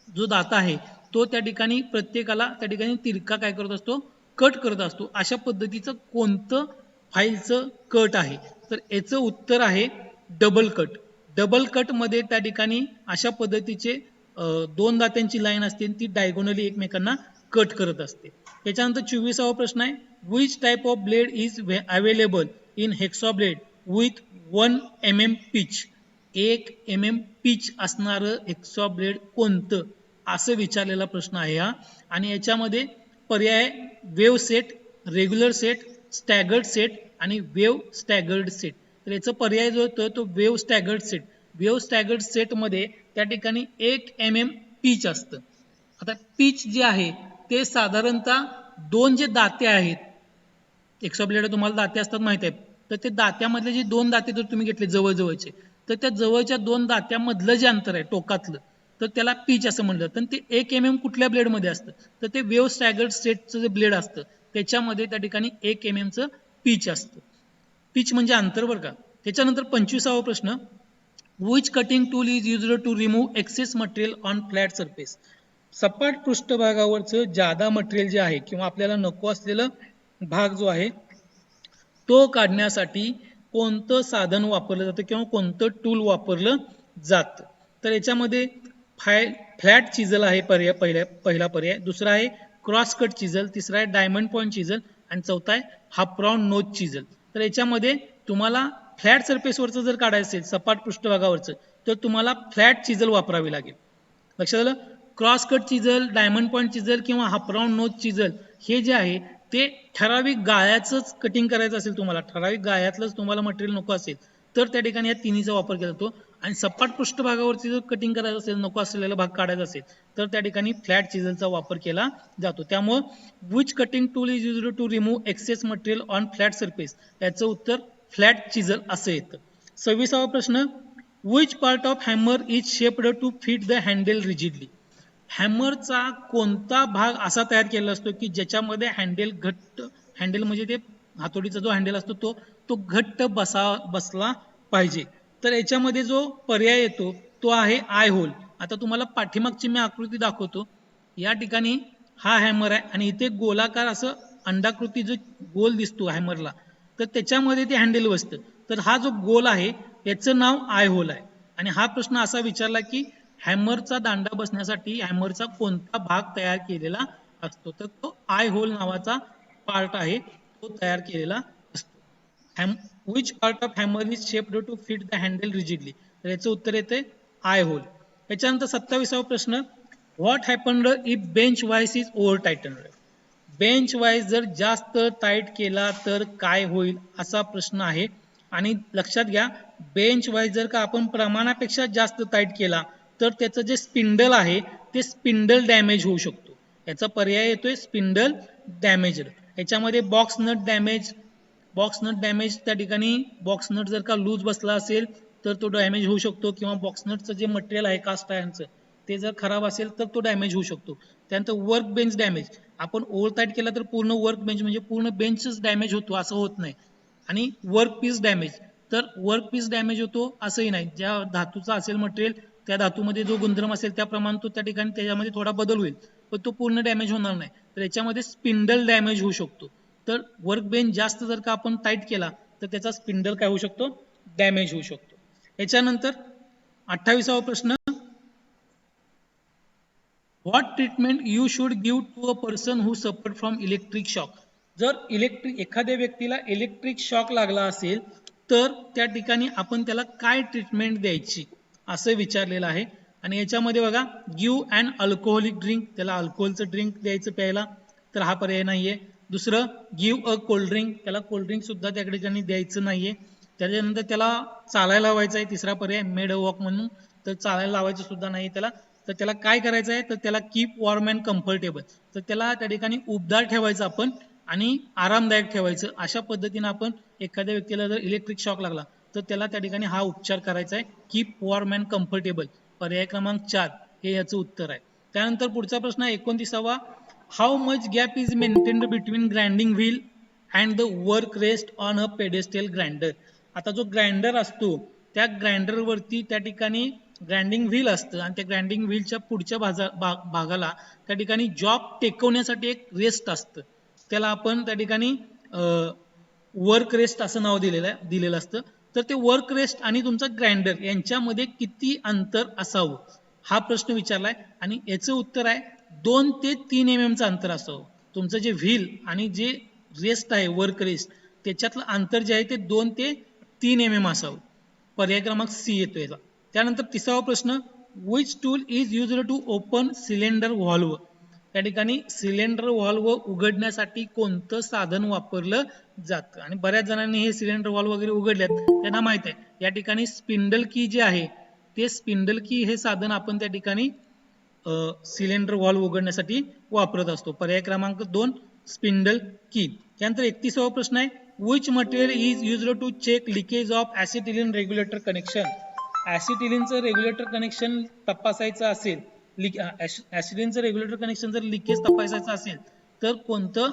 जो दाता आहे तो त्या ठिकाणी प्रत्येकाला त्या ठिकाणी तिरका काय करत असतो, कट करत असतो. अशा पद्धतीचं कोणतं फाईलचं कट आहे, तर याचं उत्तर आहे डबल कट. डबल कट मध्ये त्या ठिकाणी अशा पद्धतीचे 2 दात्यांची लाईन असते ती डायगोनली एकमेकांना कट करत असते. त्याच्यानंतर 24वा प्रश्न आहे, which type of blade is available in hexa blade with 1 mm pitch. 1 mm pitch असणारं हेक्सा ब्लेड कोणतं, असं विचारलेला प्रश्न आहे हा. आणि याच्यामध्ये पर्याय wave set, regular set, staggered set आणि वेव्ह स्टॅगर्ड सेट. तर याचा पर्याय जो होतो तो wave staggered set. Wave staggered set मध्ये त्या ठिकाणी 1 mm पिच असतं. आता पिच जे आहे ते साधारणतः 2 जे दाते आहेत, एक्सा ब्लेड तुम्हाला दाते असतात माहित आहे, तर ते दात्यामधले जे 2 दाते जर तुम्ही घेतले जवळजवळचे, तर त्या जवळच्या 2 दात्यामधलं जे अंतर आहे टोकातलं, तर त्याला पिच असं म्हणलं. तर ते 1 mm कुठल्या ब्लेडमध्ये असतं, तर ते वेव्ह स्टॅगर्ड सेटचं जे ब्लेड असतं त्याच्यामध्ये त्या ठिकाणी 1 mm चं पिच असतं. पिच म्हणजे अंतर बरं का. त्याच्यानंतर 25वा प्रश्न, which cutting tool is used to remove excess material on flat surface. सपाट पृष्ठभागावरचं जादा मटेरियल जे आहे किंवा आपल्याला नको असलेलं भाग जो आहे तो काढण्यासाठी कोणतं साधन वापरलं जातं किंवा कोणतं टूल वापरलं जातं. तर याच्यामध्ये फ्लॅट चिजल आहे पर्याय, पहिला पर्याय. दुसरा आहे क्रॉस कट चिजल, तिसरा आहे डायमंड पॉइंट चिजल आणि चौथा आहे हाफ राऊंड नोज चिजल. तर याच्यामध्ये तुम्हाला फ्लॅट सरफेसवरचं जर काढायचं असेल सपाट पृष्ठभागावरचं तर तुम्हाला फ्लॅट चिजल वापरावी लागेल. लक्षात आलं. Cross cut chisel, diamond point chisel किंवा हाफ राऊंड नोज चिजल हे जे आहे ते ठराविक गाळ्याचंच कटिंग करायचं असेल, तुम्हाला ठराविक गाळ्यातलंच तुम्हाला मटेरियल नको असेल तर त्या ठिकाणी या तिन्हीचा वापर केला जातो. आणि सपाट पृष्ठभागावरती जर कटिंग करायचं असेल, नको असलेला भाग काढायचा असेल तर त्या ठिकाणी फ्लॅट चिजलचा वापर केला जातो. त्यामुळे which cutting tool is used to remove excess material on flat surface, याचं उत्तर फ्लॅट चिजल असं येतं. 26वा प्रश्न, which part of hammer is shaped to fit the handle rigidly. हॅमरचा कोणता भाग असा तयार केलेला असतो की ज्याच्यामध्ये हँडल घट्ट, हँडल म्हणजे ते हातोडीचा जो हँडल असतो तो घट्ट बसला पाहिजे. तर याच्यामध्ये जो पर्याय येतो तो आहे आय होल. आता तुम्हाला पाठीमागची मी आकृती दाखवतो. या ठिकाणी हा हॅमर आहे आणि इथे गोलाकार असं अंडाकृती जो गोल दिसतो हॅमरला, तर त्याच्यामध्ये ते हँडल बसतं. तर हा जो गोल आहे याचं नाव आय होल आहे. आणि हा प्रश्न असा विचारला की हॅमरचा दांडा बसण्यासाठी हॅमरचा कोणता भाग तयार केलेला असतो, तर तो आय होल नावाचा पार्ट आहे तो तयार केलेला असतो. Which part of hammer is shaped to fit the handle rigidly, तर याचं उत्तर येते आय होल. त्याच्यानंतर 27वा प्रश्न, what happened if bench vice is over tightened. Bench vice जर जास्त टाईट केला तर काय होईल असा प्रश्न आहे. आणि लक्षात घ्या, बेंच वाईज जर का आपण प्रमाणापेक्षा जास्त टाईट केला तर त्याचं जे स्पिंडल आहे ते स्पिंडल डॅमेज होऊ शकतो. याचा पर्याय येतोय स्पिंडल डॅमेज्ड. याच्यामध्ये box nut damage, box nut damage त्या ठिकाणी बॉक्स नट जर का लूज बसला असेल तर तो डॅमेज होऊ शकतो, किंवा बॉक्स नटचं जे मटेरियल आहे कास्ट आयर्नचं ते जर खराब असेल तर तो डॅमेज होऊ शकतो. त्यानंतर वर्क बेंच डॅमेज, आपण ओव्हर टाईट केला तर पूर्ण वर्क बेंच म्हणजे पूर्ण बेंचच डॅमेज होतो असं होत नाही. आणि वर्क पीस डॅमेज, तर वर्क पीस डॅमेज होतो असंही नाही. ज्या धातूचा असेल मटेरियल त्या धातूमध्ये जो गुणधर्म असेल त्याप्रमाणे तो त्या ठिकाणी त्याच्यामध्ये थोडा बदल होईल, पण तो पूर्ण डॅमेज होणार नाही. तर याच्यामध्ये स्पिंडल डॅमेज होऊ शकतो. तर वर्क बेंच जास्त जर का आपण टाईट केला तर त्याचा स्पिंडल काय होऊ शकतो, डॅमेज होऊ शकतो. याच्यानंतर 28वा प्रश्न, what treatment you should give to a person who suffered from electric shock. जर एखाद्या व्यक्तीला इलेक्ट्रिक शॉक लागला असेल तर त्या ठिकाणी आपण त्याला काय ट्रीटमेंट द्यायची असं विचारलेलं आहे. आणि याच्यामध्ये बघा, गिव्ह अँड अल्कोहोलिक ड्रिंक, त्याला अल्कोहोलचं ड्रिंक द्यायचं प्यायला, तर हा पर्याय नाहीये. दुसरं, गिव्ह अ कोल्ड ड्रिंक, त्याला कोल्ड ड्रिंक सुद्धा त्या ठिकाणी द्यायचं नाहीये. त्याच्यानंतर त्याला चालायला लावायचं आहे, तिसरा पर्याय मेड अ वॉक म्हणून, तर चालायला लावायचं सुद्धा नाही त्याला. तर त्याला काय करायचं आहे, तर त्याला कीप वॉर्म अँड कम्फर्टेबल, तर त्याला त्या ठिकाणी उबदार ठेवायचं आपण आणि आरामदायक ठेवायचं. अशा पद्धतीने आपण एखाद्या व्यक्तीला जर इलेक्ट्रिक शॉक लागला तर त्याला त्या ठिकाणी हा उपचार करायचा आहे, कीप वॉर्म अँड कम्फर्टेबल, पर्याय क्रमांक 4 हे याचं उत्तर आहे. त्यानंतर पुढचा प्रश्न आहे 29वा, how much gap is maintained between grinding wheel and the work rest on a pedestal grinder. आता जो ग्राइंडर असतो त्या ग्राइंडर वरती त्या ठिकाणी ग्राइंडिंग व्हील असतं आणि त्या ग्राइंडिंग व्हीलच्या पुढच्या भागाला त्या ठिकाणी जॉब टेकवण्यासाठी एक रेस्ट असतं, त्याला आपण त्या ठिकाणी वर्क रेस्ट असं नाव दिलेलं असतं. तर ते वर्क रेस्ट आणि तुमचा ग्राइंडर यांच्यामध्ये किती अंतर असावं हा प्रश्न विचारलाय आणि याचं उत्तर आहे 2 ते 3 mm चं अंतर असावं. तुमचं जे व्हील आणि जे रेस्ट आहे वर्क रेस्ट त्याच्यातलं अंतर जे आहे ते 2 ते 3 mm असावं, पर्याय क्रमांक सी येतो याचा. त्यानंतर 30वा प्रश्न, which tool is used to open cylinder valve, त्या ठिकाणी सिलेंडर व्हॉल्व्ह उघडण्यासाठी कोणतं साधन वापरलं जातं. आणि बऱ्याच जणांनी हे सिलेंडर व्हॉल्व्ह वगैरे उघडल्यात, त्यांना माहित आहे या ठिकाणी स्पिंडल की जे आहे ते स्पिंडल की हे साधन आपण त्या ठिकाणी सिलेंडर व्हॉल्व्ह उघडण्यासाठी वापरत असतो, पर्याय क्रमांक 2 स्पिंडल की. त्यानंतर 31वा प्रश्न आहे, which material is used to check leakage of acetylene regulator connection. ऍसिटिलीनचं रेग्युलेटर कनेक्शन तपासायचं असेल, ऍसिटिलीनचं रेग्युलेटर कनेक्शन जर लिकेज तपासायचं असेल तर कोणतं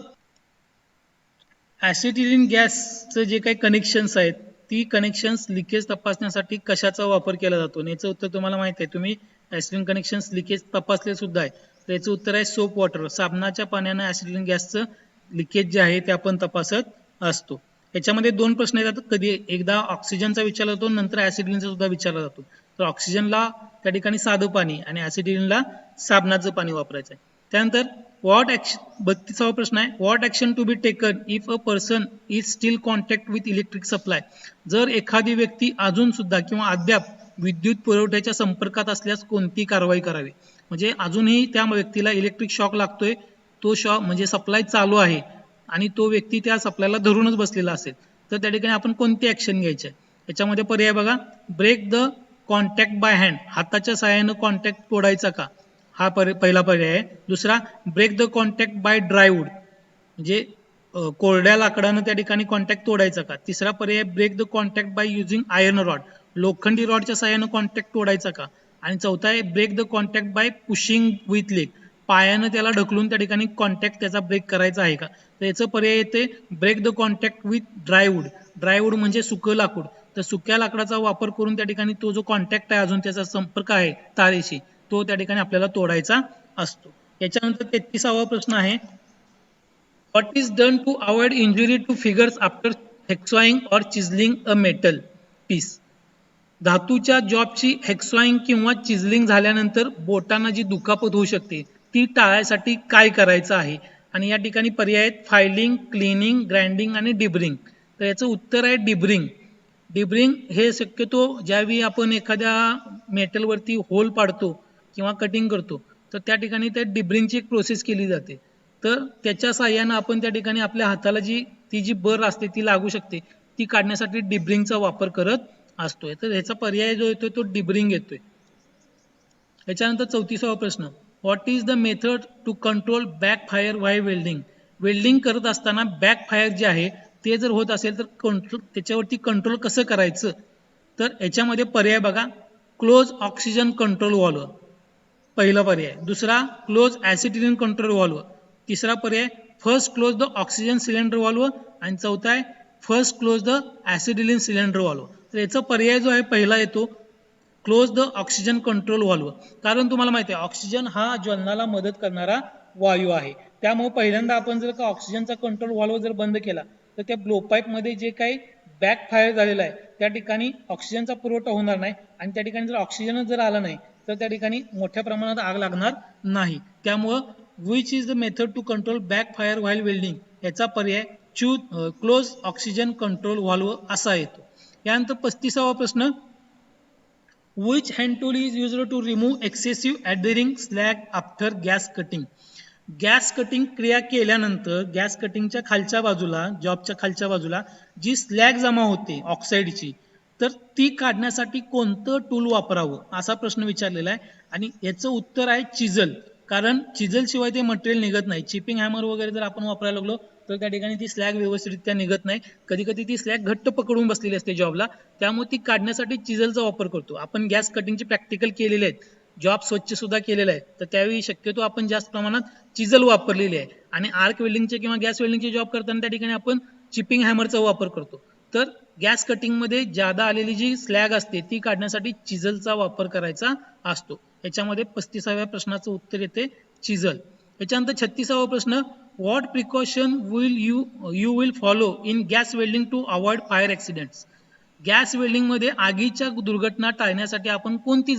ऍसिटिलीन गॅसचं जे काही कनेक्शन्स आहेत ती कनेक्शन्स लिकेज तपासण्यासाठी कशाचा वापर केला जातो. याचं उत्तर तुम्हाला माहिती आहे, तुम्ही ऍसिटिलीन कनेक्शन्स लिकेज तपासले सुद्धा आहे. तर याचं उत्तर आहे सोप वॉटर, साबणाच्या पाण्यानं ऍसिटिलीन गॅसचं लिकेज जे आहे ते आपण तपासत असतो. याच्यामध्ये 2 प्रश्न येतात, कधी एकदा ऑक्सिजनचा विचारला जातो नंतर ऍसिटिलीनचा सुद्धा विचारला जातो. तर ऑक्सिजनला त्या ठिकाणी साधं पाणी आणि ऍसिटिलीनला साबणाचं पाणी वापरायचं आहे. त्यानंतर व्हॉट ऍक्शन, 32वा प्रश्न आहे, what action to be taken if a person is still contact with electric supply. जर एखादी व्यक्ती अजून सुद्धा किंवा अद्याप विद्युत पुरवठ्याच्या संपर्कात असल्यास कोणती कारवाई करावी. म्हणजे अजूनही त्या व्यक्तीला इलेक्ट्रिक शॉक लागतोय, तो शॉक म्हणजे सप्लाय चालू आहे आणि तो व्यक्ती त्या सप्लायला धरूनच बसलेला असेल तर त्या ठिकाणी आपण कोणती ऍक्शन घ्यायची आहे. याच्यामध्ये पर्याय बघा, break the contact by hand, हाताच्या सहाय्यानं कॉन्टॅक्ट तोडायचा का, हा पहिला पर्याय आहे. दुसरा, ब्रेक द कॉन्टॅक्ट बाय ड्रायवूड, म्हणजे कोरड्या लाकडानं त्या ठिकाणी कॉन्टॅक्ट तोडायचा का. तिसरा पर्याय, break the contact by using iron rod, लोखंडी रॉडच्या सहाय्यानं कॉन्टॅक्ट तोडायचा का. आणि चौथा आहे, break the contact by pushing with leg, पायानं त्याला ढकलून त्या ठिकाणी कॉन्टॅक्ट त्याचा ब्रेक करायचा आहे का. तर याचं पर्याय येते ब्रेक द कॉन्टॅक्ट विथ ड्रायवूड. ड्रायवूड म्हणजे सुकं लाकूड, तर सुक्या लाकडाचा वापर करून त्या ठिकाणी तो जो कॉन्टॅक्ट आहे अजून त्याचा संपर्क आहे तारेशी तो त्या ठिकाणी आपल्याला तोडायचा असतो. याच्यानंतर 33वा प्रश्न आहे, what is done to avoid injury to fingers after hacksawing or chiselling a metal piece. धातूच्या जॉबची हेक्सॉइंग किंवा चिझलिंग झाल्यानंतर बोटांना जी दुखापत होऊ शकते ती टाळण्यासाठी काय करायचं आहे. आणि या ठिकाणी पर्याय आहेत फायलिंग, क्लिनिंग, ग्राइंडिंग आणि डिबरिंग. तर याचं उत्तर आहे डिबरिंग. डिबरिंग हे शक्यतो ज्यावेळी आपण एखाद्या मेटलवरती होल पाडतो किंवा कटिंग करतो तर त्या ठिकाणी त्या डिबरिंगची एक प्रोसेस केली जाते. तर त्याच्या साहाय्यानं आपण त्या ठिकाणी आपल्या हाताला ती जी बर असते ती लागू शकते ती काढण्यासाठी डिबरिंगचा वापर करत असतोय. तर ह्याचा पर्याय जो येतोय तो डिबरिंग येतोय. याच्यानंतर 34वा प्रश्न, what is the method to control back fire while welding. Welding करत असताना बॅक फायर जे आहे ते जर होत असेल तर त्याच्यावरती कंट्रोल कसं करायचं. तर याच्यामध्ये पर्याय बघा, क्लोज ऑक्सिजन कंट्रोल व्हॉल्व्ह, पहिला पर्याय. दुसरा, क्लोज ऍसिटिलीन कंट्रोल व्हॉल्व्ह. तिसरा पर्याय, first close the oxygen cylinder valve. आणि चौथा आहे first close the acetylene cylinder valve. तर याचा पर्याय जो आहे पहिला येतो close the oxygen control valve. कारण तुम्हाला माहिती आहे ऑक्सिजन हा ज्वलनाला मदत करणारा वायू आहे, त्यामुळे पहिल्यांदा आपण जर का ऑक्सिजनचा कंट्रोल व्हॉल्व्ह जर बंद केला तर त्या ब्लोपाईप मध्ये जे काही बॅक फायर झालेला आहे त्या ठिकाणी ऑक्सिजनचा पुरवठा होणार नाही आणि त्या ठिकाणी जर ऑक्सिजनच जर आला नाही तर त्या ठिकाणी मोठ्या प्रमाणात आग लागणार नाही. त्यामुळं which is the method to control back fire while welding याचा पर्याय क्लोज ऑक्सिजन कंट्रोल व्हॉल्व्ह असा येतो. यानंतर 35वा प्रश्न, Which hand tool is used to remove excessive adhering slag after gas cutting? Gas cutting क्रिया केल्यानंतर गॅस कटिंगच्या खालच्या बाजूला, जॉबच्या खालच्या बाजूला जी स्लॅग जमा होते ऑक्साईडची, तर ती काढण्यासाठी कोणतं टूल वापरावं असा प्रश्न विचारलेला आहे. आणि याचं उत्तर आहे चिजल. कारण चिजल शिवाय ते मटेरियल निघत नाही. चिपिंग हॅमर वगैरे जर आपण वापरायला लागलो तर त्या ठिकाणी ती स्लॅग व्यवस्थितरित्या निघत नाही. कधी कधी ती स्लॅग घट्ट पकडून बसलेली असते जॉबला, त्यामुळे ती काढण्यासाठी चिजलचा वापर करतो. आपण गॅस कटिंगची प्रॅक्टिकल केलेले आहेत, जॉब स्वच्छ सुद्धा केलेला आहे, तर त्यावेळी शक्यतो आपण जास्त प्रमाणात चिजल वापरलेली आहे. आणि आर्क वेल्डिंगचे किंवा गॅस वेल्डिंगचे जॉब करताना त्या ठिकाणी आपण चिपिंग हॅमरचा वापर करतो. तर गॅस कटिंगमध्ये जादा आलेली जी स्लॅग असते ती काढण्यासाठी चिजलचा वापर करायचा असतो. याच्यामध्ये 35व्या प्रश्नाचं उत्तर येते चिजल. याच्यानंतर 36वा प्रश्न, what precaution you will follow in gas welding to avoid fire accidents? Gas वेल्डिंगमध्ये आगीच्या दुर्घटना टाळण्यासाठी आपण कोणती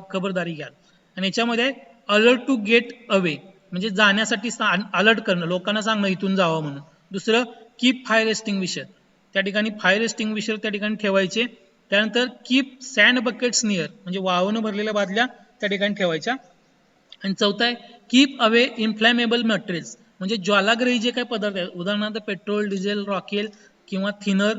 खबरदारी घ्याल? आणि याच्यामध्ये अलर्ट टू गेट अवे म्हणजे जाण्यासाठी अलर्ट करणं, लोकांना सांगणं इथून जावं म्हणून. दुसरं, कीप फायर एक्सटिंग्विशर, त्या ठिकाणी फायर एक्सटिंग्विशर त्या ठिकाणी ठेवायचे. त्यानंतर कीप सँड बकेट्स नियर म्हणजे वाळून भरलेल्या बादल्या त्या ठिकाणी ठेवायच्या. आणि चौथा आहे कीप अवे इन्फ्लॅमेबल मटेरियल्स म्हणजे ज्वालाग्रही जे काही पदार्थ आहेत, उदाहरणार्थ पेट्रोल, डिझेल, रॉकेल किंवा थिनर,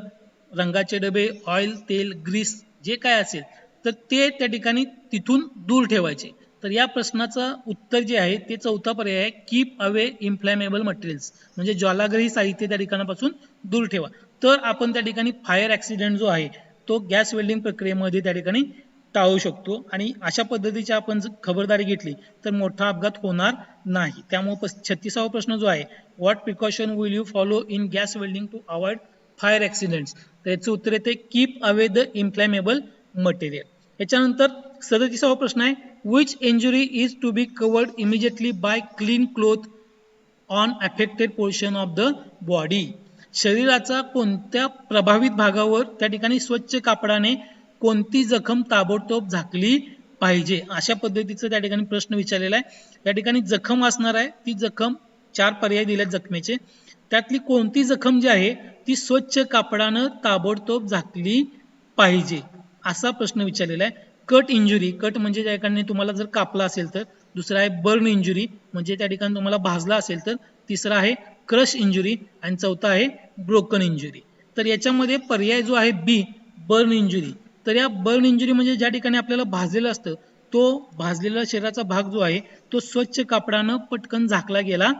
रंगाचे डबे, ऑइल, तेल, ग्रीस जे काय असेल तर ते त्या ठिकाणी तिथून दूर ठेवायचे. तर या प्रश्नाचं उत्तर जे आहे ते चौथा पर्याय आहे, कीप अवे इन्फ्लॅमेबल मटेरियल्स म्हणजे ज्वालाग्रही साहित्य त्या ठिकाणापासून दूर ठेवा. तर आपण त्या ठिकाणी फायर ॲक्सिडेंट जो आहे तो गॅस वेल्डिंग प्रक्रियेमध्ये त्या ठिकाणी टाळू शकतो. आणि अशा पद्धतीची आपण खबरदारी घेतली तर मोठा अपघात होणार नाही. त्यामुळे 36वा प्रश्न जो आहे, what precaution will you follow in gas welding to avoid fire accidents, तर याचं उत्तर येते keep away the inflammable material. याच्यानंतर 37वा प्रश्न आहे, which injury is to be covered immediately by clean cloth on affected portion of the body? शरीराचा कोणत्या प्रभावित भागावर त्या ठिकाणी स्वच्छ कापडाने कोणती जखम ताबडतोब झाकली पाहिजे, अशा पद्धतीचा त्या ठिकाणी प्रश्न विचारलेला आहे. या ठिकाणी जखम असणार आहे, ती जखम 4 पर्याय दिलेत जखमेचे, त्यातली कोणती जखम जी आहे ती स्वच्छ कापडानं ताबडतोब झाकली पाहिजे असा प्रश्न विचारलेला आहे. कट इंजुरी, कट म्हणजे त्या ठिकाणी तुम्हाला जर कापला असेल तर. दुसरा आहे बर्न इंजुरी म्हणजे त्या ठिकाणी तुम्हाला भाजला असेल तर. तिसरा आहे क्रश इंजुरी आणि चौथा आहे ब्रोकन इंजुरी. तर याच्यामध्ये पर्याय जो आहे बी, बर्न इंजुरी, तर या बर्न इंजुरी म्हणजे ज्या ठिकाणी आपल्याला भाजलेलं असतं तो भाजलेला शरीराचा भाग जो आहे तो स्वच्छ कापडानं पटकन झाकला गेला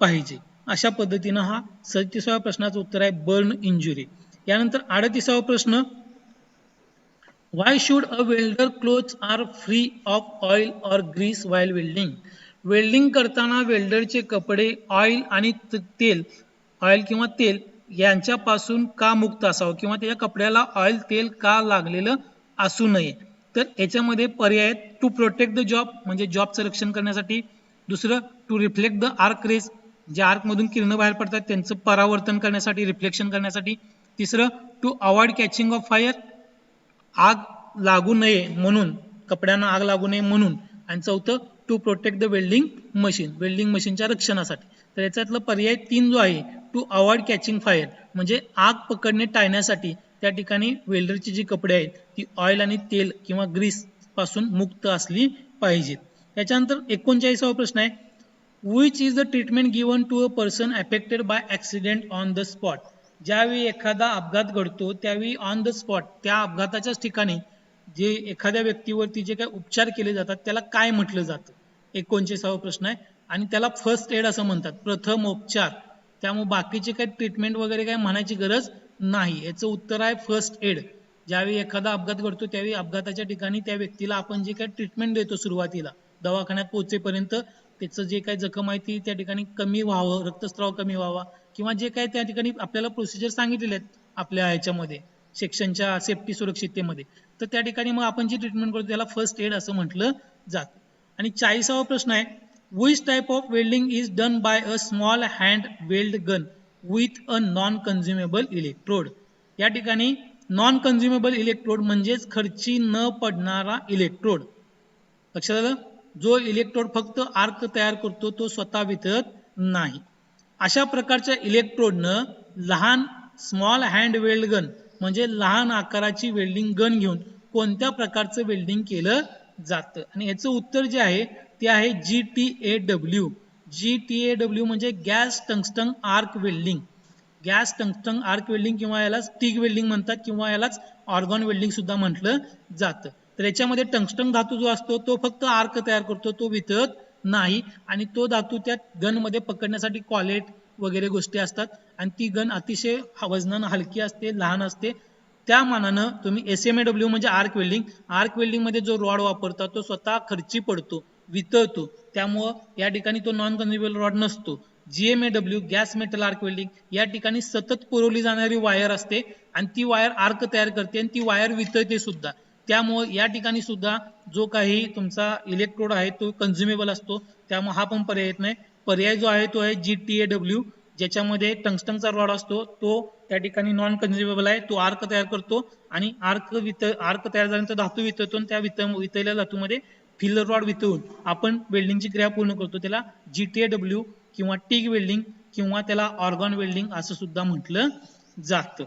पाहिजे. अशा पद्धतीनं हा 37व्या प्रश्नाचं उत्तर आहे बर्न इंजुरी. यानंतर 38वा प्रश्न, why should a welder clothes are free of oil or grease while welding? Welding करताना वेल्डरचे कपडे ऑइल आणि तेल, ऑइल किंवा तेल यांच्यापासून का मुक्त असावं किंवा त्याच्या कपड्याला ऑइल तेल का लागलेलं असू नये? तर याच्यामध्ये पर्याय आहेत, टू प्रोटेक्ट द जॉब म्हणजे जॉबचं रक्षण करण्यासाठी. दुसरं, to reflect the arc rays जे आर्कमधून किरणं बाहेर पडतात त्यांचं परावर्तन करण्यासाठी, रिफ्लेक्शन करण्यासाठी. तिसरं, to avoid catching of fire आग लागू नये म्हणून, कपड्यांना आग लागू नये म्हणून. आणि चौथं, to protect the welding machine welding मशीनच्या रक्षणासाठी. तर याच्यातलं पर्याय 3 जो आहे, टू अवॉइड कॅचिंग फायर म्हणजे आग पकडणे टाळण्यासाठी त्या ठिकाणी वेल्डरची जी कपडे आहेत ती ऑइल आणि तेल किंवा ग्रीस पासून मुक्त असली पाहिजेत. त्याच्यानंतर 39वा प्रश्न आहे, which is the treatment given to a person affected by accident on the spot? ज्यावेळी एखादा अपघात घडतो त्यावेळी ऑन द स्पॉट त्या अपघाताच्याच ठिकाणी जे एखाद्या व्यक्तीवरती जे काही उपचार केले जातात त्याला काय म्हटलं जातं? 39वा प्रश्न आहे. आणि त्याला फर्स्ट एड असं म्हणतात, प्रथम उपचार. त्यामुळे बाकीचे काही ट्रीटमेंट वगैरे काही म्हणायची गरज नाही. याचं उत्तर आहे फर्स्ट एड. ज्यावेळी एखादा अपघात घडतो त्यावेळी अपघाताच्या ठिकाणी त्या व्यक्तीला आपण जे काही ट्रीटमेंट देतो सुरुवातीला दवाखान्यात पोहोचेपर्यंत, त्याचं जे काही जखम आहे ती त्या ठिकाणी कमी व्हावं, रक्तस्राव कमी व्हावा किंवा जे काही त्या ठिकाणी आपल्याला प्रोसिजर सांगितलेले आहेत आपल्या ह्याच्यामध्ये सेक्शनच्या सेफ्टी सुरक्षिततेमध्ये, तर त्या ठिकाणी मग आपण जी ट्रीटमेंट करतो त्याला फर्स्ट एड असं म्हटलं जातं. आणि 40वा प्रश्न आहे, which type of welding is done by a small hand weld gun with a non consumable electrode? या ठिकाणी नॉन कन्झ्युमेबल इलेक्ट्रोड म्हणजेच खर्ची न पडणारा इलेक्ट्रोड. लक्षात आलं? जो इलेक्ट्रोड फक्त आर्क तयार करतो तो स्वतः वितळत नाही. अशा प्रकारच्या इलेक्ट्रोडनं लहान स्मॉल हँड वेल्ड गन म्हणजे लहान आकाराची वेल्डिंग गन घेऊन कोणत्या प्रकारचं वेल्डिंग केलं जातं? आणि याचं उत्तर जे आहे ते आहे GTAW. GTAW म्हणजे gas tungsten arc welding. Gas tungsten arc welding किंवा याला स्टिक वेल्डिंग म्हणतात किंवा यालाच ऑर्गॉन वेल्डिंग सुद्धा म्हटलं जातं. तर याच्यामध्ये टंगस्टन धातू जो असतो तो फक्त आर्क तयार करतो, तो वितळत नाही आणि तो धातू त्या गन मध्ये पकडण्यासाठी कॉलेट वगैरे गोष्टी असतात आणि ती गन अतिशय वजनानं हलकी असते, लहान असते. त्या मानानं तुम्ही SMAW म्हणजे आर्क वेल्डिंग मध्ये जो रॉड वापरता तो स्वतः खर्ची पडतो, वितळतो, त्यामुळं या ठिकाणी तो नॉन कन्झ्युमेबल रॉड नसतो. GMAW gas metal arc welding या ठिकाणी सतत पुरवली जाणारी वायर असते आणि ती वायर आर्क तयार करते आणि ती वायर वितळते सुद्धा. त्यामुळे या ठिकाणी सुद्धा जो काही तुमचा इलेक्ट्रोड आहे तो कन्झ्युमेबल असतो, त्यामुळे हा पण पर्याय येत नाही. पर्याय जो आहे तो आहे GTAW, ज्याच्यामध्ये टंगस्टनचा रॉड असतो, तो त्या ठिकाणी नॉन कन्झ्युमेबल आहे, तो आर्क तयार करतो आणि आर्क तयार झाल्यानंतर धातू वितळतो आणि त्या वितळलेल्या धातूमध्ये फिलर रॉड वितळून आपण वेल्डिंगची क्रिया पूर्ण करतो. त्याला GTAW किंवा टिग वेल्डिंग किंवा त्याला ऑर्गॉन वेल्डिंग असं सुद्धा म्हटलं जातं.